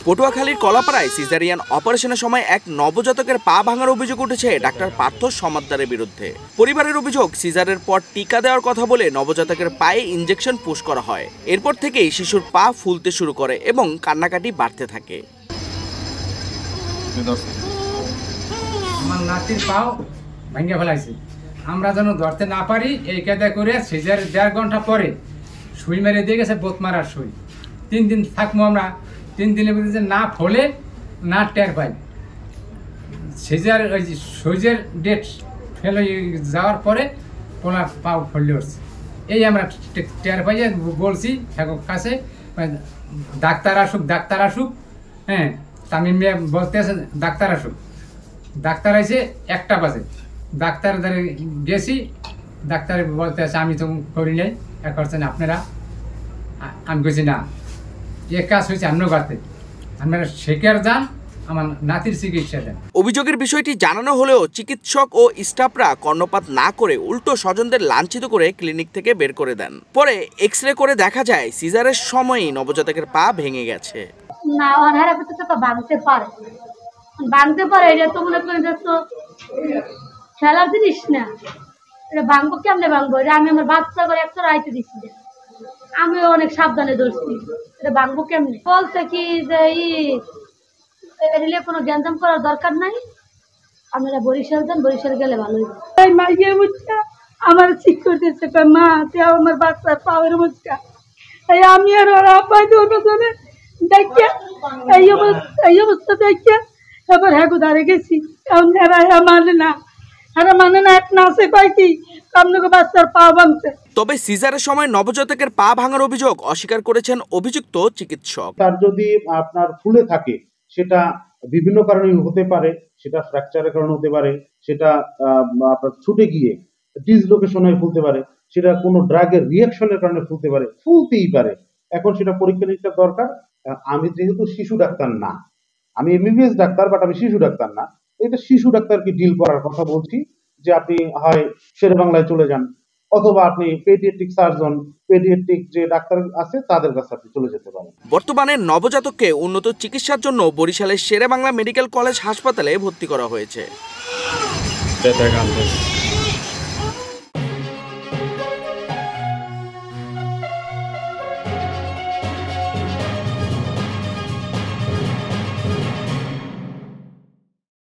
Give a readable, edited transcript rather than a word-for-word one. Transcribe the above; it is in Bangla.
পটুয়াখালীর কলাপাড়ায় সিজারিয়ান অপারেশনের সময় এক নবজাতকের পা ভাঙার অভিযোগ উঠেছে ডাক্তার পার্থ সমাদ্দারের বিরুদ্ধে। পরিবারের অভিযোগ, সিজারের পর টিকা দেওয়ার কথা বলে নবজাতকের পায়ে ইনজেকশন পুশ করা হয়। এরপর থেকেই শিশুর পা ফুলতে শুরু করে এবং কান্নাকাটি বাড়তে থাকে। আমার নাতির পাও ভেঙে ফেলাইছে, আমরা যেন ধরতে না পারি এই কায়দা করে সিজার 1.5 ঘন্টা পরে সুই মেরে দিয়ে গেছে, বোত মারার সুই। 3 দিন থাকবো আমরা, 3 দিনের মধ্যে না ফলে না টের পাই। সিজার ওই সুইজের ডেট ফেলে যাওয়ার পরে পোলার পাও ফলে উঠছে। এই আমরা টের পাই, বলছি কাছে ডাক্তার আসুক। হ্যাঁ, তামিম মিয়া বলতে আছে ডাক্তার আসুক। ডাক্তার আইসে 1টা বাজে, ডাক্তার ধরে গেছি, ডাক্তার বলতে আছে আমি তো করি নাই, করছেন আপনারা। আমি বলছি না, এ কাজ হয়েছে আপনার গাতে, আপনারা শেখার যান, আমার নাতির চিকিৎসা দেন। অভিযোগের বিষয়টি জানানো হলেও চিকিৎসক ও স্টাফরা কর্ণপাত না করে উল্টো স্বজনদের লাঞ্ছিত করে ক্লিনিক থেকে বের করে দেন। পরে এক্সরে করে দেখা যায় সিজারের সময়ই নবজাতকের পা ভেঙে গেছে। না, অনহারা তো ভাঙতে পারে, এটা তো মনে করেন তো খেলার জিনিস না। এটা ভাঙবো কেমনে ভাঙবো? এটা আমি আমার বাচ্চা করে একটা রাইতে দিচ্ছি, আমি অনেক সাবধানে ধরছি। এটা ভাঙবো কেমনে? বলছে কি যে এটা কোনো জ্ঞানজাম করার দরকার নাই, আপনারা বরিশাল যান, বরিশাল গেলে ভালো হইবে। এই মাইয়ে বুঝছা আমার ঠিক করতেছে, মা তেও আমার বাচ্চার পাওয়ার বুঝছা, এই আমি আর ওরা আব্বাই দুজনে দেখিয়া এই অবস্থা দেখিয়া এবার হ্যাঁ ধারে গেছি। মানে না এক নাচে কয় কি আপনাকে বাচ্চার পা ভাঙছে। তবে সিজারের সময় নবজাতকের পা ভাঙার অভিযোগ অস্বীকার করেছেন অভিযুক্ত চিকিৎসক। তার যদি আপনার ফুলে থাকে সেটা বিভিন্ন কারণে হতে পারে, সেটা ফ্র্যাকচারের কারণে হতে পারে, সেটা আপনার ছুটে গিয়ে ডিসলোকেশন হয়ে ফুলতে পারে, সেটা কোনো ড্রাগের রিঅ্যাকশনের কারণে ফুলতে পারে, ফুলতেই পারে। এখন সেটা পরীক্ষা নিরীক্ষা দরকার। আমি যেহেতু শিশু ডাক্তার না, আমি এমবিবিএস ডাক্তার, বাট আমি শিশু ডাক্তার না। এটা শিশু ডাক্তারকে ডিল করার কথা বলছি, যে আপনি হয় শেরেবাংলায় চলে যান, অথবা আপনি পেডিয়াট্রিক সার্জন, পেডিয়াট্রিক যে ডাক্তার আছে তাদের কাছে আপনি চলে যেতে পারেন। বর্তমানে নবজাতককে উন্নত চিকিৎসার জন্য বরিশালের শেরেবাংলা মেডিকেল কলেজ হাসপাতালে ভর্তি করা হয়েছে।